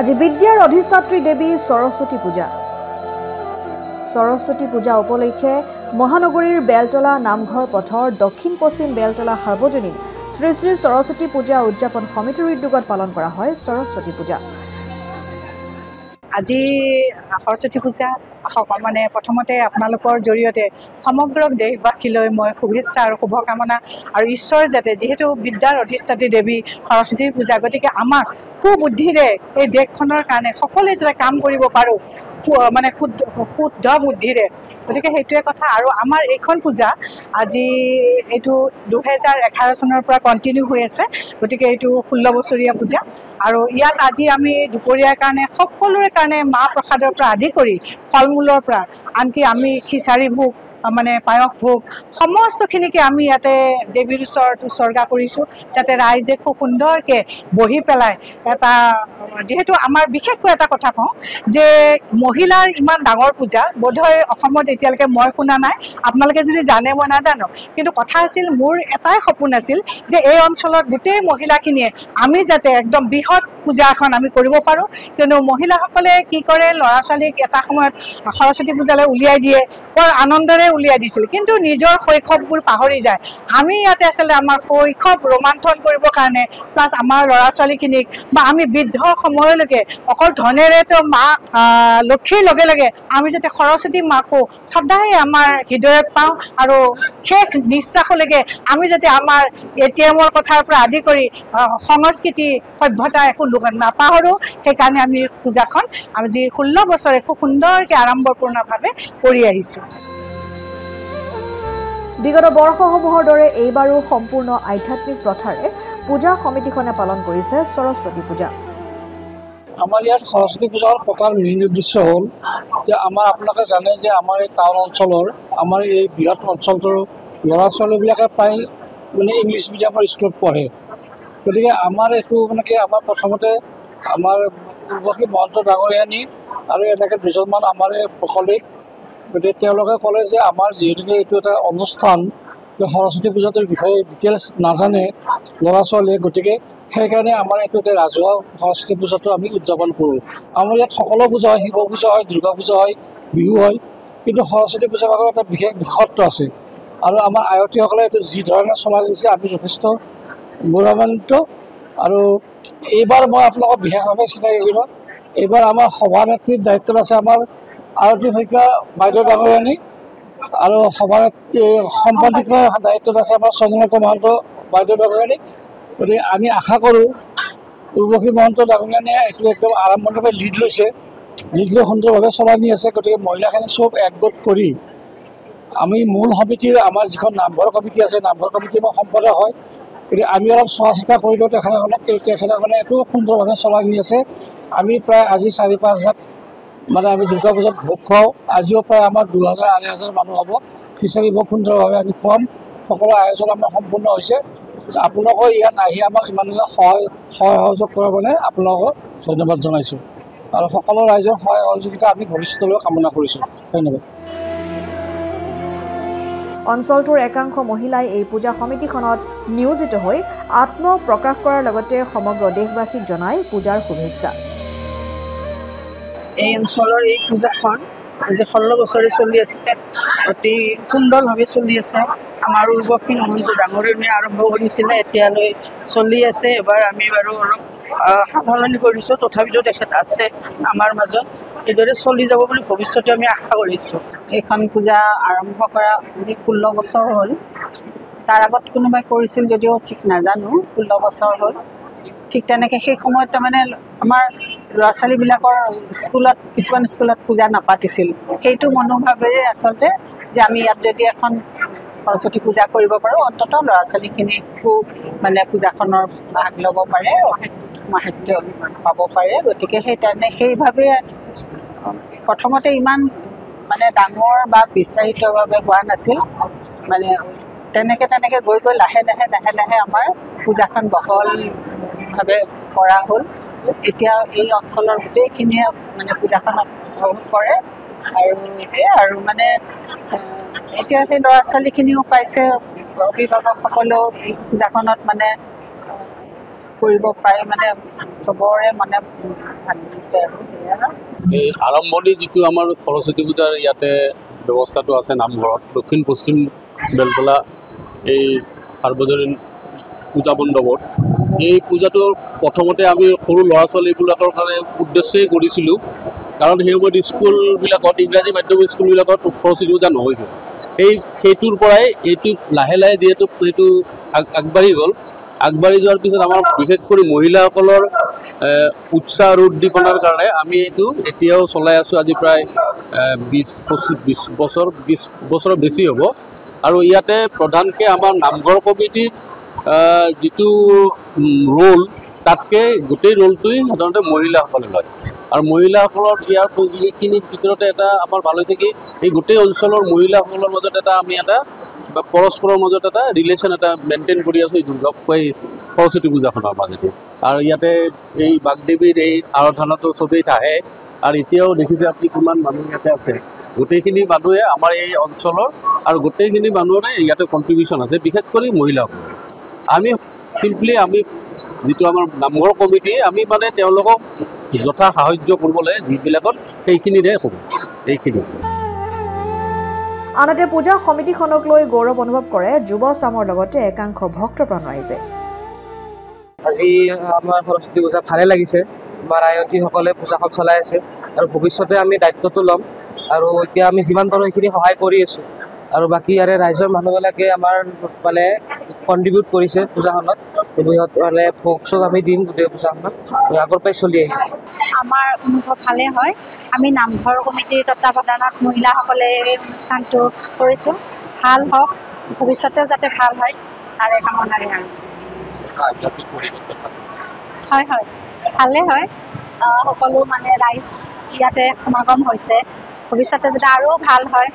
আজি বিদ্যাৰ অধিষ্ঠাত্ৰী দেৱী সৰস্বতী পূজা। সৰস্বতী পূজা উপলক্ষে মহানগৰীৰ বেলতলা নামঘৰ পথৰ দক্ষিণ পশ্চিম বেলতলা সাৰ্বজনীন শ্ৰী শ্ৰী সৰস্বতী পূজা উদযাপন সমিতিৰ উদ্যোগত পালন কৰা হয় সৰস্বতী পূজা। আজি সৰস্বতী পূজা মানে প্ৰথমতে আপোনালোকৰ জৰিয়তে সমগ্ৰ দেশবাসীলৈ মই শুভেচ্ছা আৰু শুভকামনা আৰু ঈশ্বৰ যাতে যিহেতু বিদ্যাৰ অধিষ্ঠাত্ৰী দেৱী সৰস্বতী পূজা, গতিকে আমাক সুবুদ্ধিৰে এই দেশখনৰ কাৰণে সকলোৱে যাতে কাম কৰিব পাৰোঁ, মানে শুদ্ধ বুদ্ধিৰে, গতিকে সেইটোৱে কথা। আৰু আমাৰ এইখন পূজা আজি এইটো 2011 চনৰ পৰা কণ্টিনিউ হৈ আছে, গতিকে এইটো 16 বছৰীয়া পূজা। আৰু ইয়াত আজি আমি দুপৰীয়াৰ কাৰণে সকলোৰে কাৰণে মাহ প্ৰসাদৰ পৰা আদি কৰি ফল মূলৰ পৰা আনকি আমি খিচাৰী ভোগ মানে পায়স ভোগ সমস্তখিনিকে আমি ইয়াতে দেৱীৰ ওচৰত উৎসৰ্গা কৰিছোঁ, যাতে ৰাইজে খুব সুন্দৰকৈ বহি পেলাই এটা, যিহেতু আমাৰ বিশেষকৈ এটা কথা কওঁ যে মহিলাৰ ইমান ডাঙৰ পূজা বোধহয় অসমত এতিয়ালৈকে মই শুনা নাই, আপোনালোকে যদি জানে মই নাজানো, কিন্তু কথা আছিল মোৰ এটাই সপোন আছিল যে এই অঞ্চলত গোটেই মহিলাখিনিয়ে আমি যাতে একদম বৃহৎ পূজা এখন আমি কৰিব পাৰোঁ। কিয়নো মহিলাসকলে কি কৰে, ল'ৰা ছোৱালীক এটা সময়ত সৰস্বতী পূজালৈ উলিয়াই দিয়ে, বৰ আনন্দৰে উলিয়াই দিছিল, কিন্তু নিজৰ শৈশৱবোৰ পাহৰি যায়। আমি ইয়াতে আচলতে আমাৰ শৈশৱ ৰোমান্থন কৰিবৰ কাৰণে প্লাছ আমাৰ ল'ৰা ছোৱালীখিনিক বা আমি বৃদ্ধ সময়লৈকে অকল ধনেৰেতো মা লক্ষ্মীৰ লগে লগে আমি যাতে সৰস্বতী মাকো সদায় আমাৰ হৃদয়ত পাওঁ আৰু শেষ নিশ্বাসলৈকে আমি যাতে আমাৰ ATMৰ কথাৰ পৰা আদি কৰি সংস্কৃতি সভ্যতা একো নাপাহৰোঁ। সেইকাৰণে আমি পূজাখন আজি 16 বছৰে খুব সুন্দৰকৈ আড়ম্বৰপূৰ্ণভাৱে কৰি আহিছোঁ। বিগত বৰ্ষসমূহৰ দৰে এইবাৰো সম্পূৰ্ণ আধ্যাত্মিক প্ৰথাৰে পূজা সমিতিখনে পালন কৰিছে সৰস্বতী পূজা। আমাৰ ইয়াত সৰস্বতী পূজাৰ পতাৰ মেইন উদ্দেশ্য হ'ল যে আপোনালোকে জানে যে আমাৰ এই টাউন অঞ্চলৰ আমাৰ এই বৃহৎ অঞ্চলটোৰ ল'ৰা ছোৱালীবিলাকে প্ৰায় মানে ইংলিছ মিডিয়ামৰ স্কুলত পঢ়ে, গতিকে আমাৰ এইটো মানে কি আমাৰ প্ৰথমতে আমাৰ উৰ্বশী মহন্ত ডাঙৰীয়ানী আৰু এনেকৈ দুজনমান আমাৰ কলিগ, গতিকে তেওঁলোকে ক'লে যে আমাৰ যিহেতুকে এইটো এটা অনুষ্ঠান, সৰস্বতী পূজাটোৰ বিষয়ে ডিটেইলছ নাজানে ল'ৰা ছোৱালীয়ে, গতিকে সেইকাৰণে আমাৰ এইটো ৰাজহুৱা সৰস্বতী পূজাটো আমি উদযাপন কৰোঁ। আমাৰ ইয়াত সকলো পূজা হয়, শিৱ পূজা হয়, দুৰ্গা পূজা হয়, বিহু হয়, কিন্তু সৰস্বতী পূজাৰ ভাগৰ এটা বিশেষ বিশেষত্ব আছে। আৰু আমাৰ আয়তীসকলে এইটো যি ধৰণে চলাই দিছে আমি যথেষ্ট গৌৰৱান্বিত। আৰু এইবাৰ মই আপোনালোকক বিশেষভাৱে চিনাকি কৰিলোঁ, এইবাৰ আমাৰ সভানেত্ৰীৰ দায়িত্বত আছে আমাৰ আৰতী শইকীয়া বাইদেউ ডাঙৰীয়ানী, আৰু সভানেত্ৰী সম্পাদিকৰ দায়িত্বত আছে আমাৰ চন্দ্ৰমুখী মহন্ত বাইদেউ ডাঙৰীয়ানী। গতিকে আমি আশা কৰোঁ উৰ্বশী মহন্ত ডাঙৰীয়ানীয়ে এইটো একদম আৰম্ভণিৰ লিড লৈছে, লিড লৈ সুন্দৰভাৱে চলাই নি আছে। গতিকে মহিলাখিনি চব একগোট কৰি আমি মূল সমিতিৰ আমাৰ যিখন নামঘৰ কমিটি আছে, নামঘৰ কমিটিৰ মই সম্পাদক হয়, গতিকে আমি অলপ চোৱা চিতা কৰিলোঁ তেখেতসকলে এইটো সুন্দৰভাৱে চলাই নি আছে। আমি প্ৰায় আজি 4-5 হাজাৰ মানে আমি দুৰ্গা পূজাত ভোগ খুৱাওঁ, আজিও প্ৰায় আমাৰ 2000-2500 মানুহ হ'ব। খিচাৰী ভোগ সুন্দৰভাৱে আমি খুৱাম, সকলো আয়োজন আমাৰ সম্পূৰ্ণ হৈছে। আপোনালোকৰ ইয়াত আহি আমাক ইমানখিনি সহায় সহযোগ কৰাৰ কাৰণে আপোনালোকক ধন্যবাদ জনাইছোঁ, আৰু সকলো ৰাইজৰ সহায় সহযোগিতা আমি ভৱিষ্যতলৈ কামনা কৰিছোঁ। ধন্যবাদ। অঞ্চলটোৰ একাংশ মহিলাই এই পূজা সমিতিখনত নিয়োজিত হৈ আত্মপ্ৰকাশ কৰাৰ লগতে সমগ্ৰ দেশবাসীক জনাই পূজাৰ শুভেচ্ছা। এই অঞ্চলৰ এই পূজাখন আজি 16 বছৰে চলি আছে, অতি সুন্দৰভাৱে চলি আছে। আমাৰ উৰ্বশী মহন্ত ডাঙৰীয়ানীয়ে আৰম্ভ কৰিছিলে, এতিয়ালৈ চলি আছে। এবাৰ আমি বাৰু অলপ সালসলনি কৰিছোঁ, তথাপিতো তেখেত আছে আমাৰ মাজত, এইদৰে চলি যাব বুলি ভৱিষ্যতে আমি আশা কৰিছোঁ। এইখন পূজা আৰম্ভ কৰা আজি 16 বছৰ হ'ল। তাৰ আগত কোনোবাই কৰিছিল যদিও ঠিক নাজানো, 16 বছৰ হ'ল। ঠিক তেনেকৈ সেই সময়ত তাৰমানে আমাৰ ল'ৰা ছোৱালীবিলাকৰ স্কুলত, কিছুমান স্কুলত পূজা নাপাতিছিল, সেইটো মনোভাৱেৰে আচলতে যে আমি ইয়াত যদি এখন সৰস্বতী পূজা কৰিব পাৰোঁ, অন্ততঃ ল'ৰা ছোৱালীখিনিয়ে খুব মানে পূজাখনৰ ভাগ ল'ব পাৰে, মাহাত্য পাব পাৰে। গতিকে সেইভাৱে প্ৰথমতে ইমান মানে ডাঙৰ বা বিস্তাৰিতভাৱে হোৱা নাছিল, মানে তেনেকৈ গৈ লাহে লাহে আমাৰ পূজাখন বহলভাৱে কৰা হ'ল। এতিয়া এই অঞ্চলৰ গোটেইখিনিয়ে মানে পূজাখনত উপভোগ কৰে, আৰু আৰু মানে এতিয়া সেই ল'ৰা ছোৱালীখিনিও পাইছে, অভিভাৱকসকলেও পূজাখনত মানে কৰিব পাৰি মানে চবৰে মানে ভাল লাগিছে আৰু এই আৰম্ভণি যিটো আমাৰ সৰস্বতী পূজাৰ ইয়াতে ব্যৱস্থাটো আছে নামঘৰত দক্ষিণ পশ্চিম বেলতলা এই সাৰ্বজনীন পূজা মণ্ডপত এই পূজাটো প্ৰথমতে আমি সৰু ল'ৰা ছোৱালীবিলাকৰ কাৰণে উদ্দেশ্যেই কৰিছিলোঁ কাৰণ সেই সময়ত স্কুলবিলাকত ইংৰাজী মাধ্যম স্কুলবিলাকত সৰস্বতী পূজা নহৈছিল সেইটোৰ পৰাই এইটো লাহে লাহে যিহেতু এইটো আগবাঢ়ি গ'ল আগবাঢ়ি যোৱাৰ পিছত আমাৰ বিশেষ কৰি মহিলাসকলৰ উৎসাহ আৰু উদ্দীপনাৰ কাৰণে আমি এইটো এতিয়াও চলাই আছোঁ আজি প্ৰায় 20 বছৰৰ বেছি হ'ব আৰু ইয়াতে প্ৰধানকৈ আমাৰ নামঘৰ কমিটিৰ যিটো ৰোল তাতকৈ গোটেই ৰোলটোৱেই সাধাৰণতে মহিলাসকলে লয় আৰু মহিলাসকলৰ এইখিনিৰ ভিতৰতে এটা আমাৰ ভাল হৈছে কি এই গোটেই অঞ্চলৰ মহিলাসকলৰ মাজত এটা আমি এটা পৰস্পৰৰ মাজত এটা ৰিলেশ্যন এটা মেইনটেইন কৰি আছোঁ এই সৰস্বতী পূজাখনৰ মাজেদি আৰু ইয়াতে এই বাগদেৱীৰ এই আৰাধনাটো চবেই আহে আৰু এতিয়াও দেখিছে আপুনি কিমান মানুহ ইয়াতে আছে গোটেইখিনি মানুহে আমাৰ এই অঞ্চলৰ আৰু গোটেইখিনি মানুহৰে ইয়াতে কণ্ট্ৰিবিউশ্যন আছে বিশেষ কৰি মহিলাসকল আমি চিম্পলি আমি যিটো আমাৰ নামঘৰ কমিটি আমি মানে তেওঁলোকক যথা সাহায্য কৰিবলৈ যিবিলাকত সেইখিনিৰে কৰোঁ এইখিনি আনহাতে পূজা সমিতিখনক লৈ গৌৰৱ অনুভৱ কৰে যুৱ চামৰ লগতে একাংশ ভক্তপ্ৰাণ ৰাইজে আজি আমাৰ সৰস্বতী পূজা ভালে লাগিছে আমাৰ আয়তীসকলে পূজাখন চলাই আছে আৰু ভৱিষ্যতে আমি দায়িত্বটো ল'ম আৰু এতিয়া আমি যিমান পাৰোঁ সেইখিনি সহায় কৰি আছোঁ আৰু বাকী ইয়াৰে ৰাইজৰ মানুহবিলাকে আমাৰ মানে কণ্ট্ৰিবিউট কৰিছে পূজাখনত বৃহৎ মানে ভোগ চোগ আমি দিম গোটেই পূজাখনত আগৰ পৰাই চলি আহিছে আমাৰ অনুভৱ ভালে হয় আমি নামঘৰ কমিটিৰ তত্বাৱধানত মহিলাসকলে এই অনুষ্ঠানটো কৰিছোঁ ভাল হওক ভৱিষ্যতেও যাতে ভাল হয় তাৰে কামনাৰে আৰু হয় হয় ভালে হয় সকলো মানে ৰাইজ ইয়াতে সমাগম হৈছে ভৱিষ্যতে যাতে আৰু ভাল হয়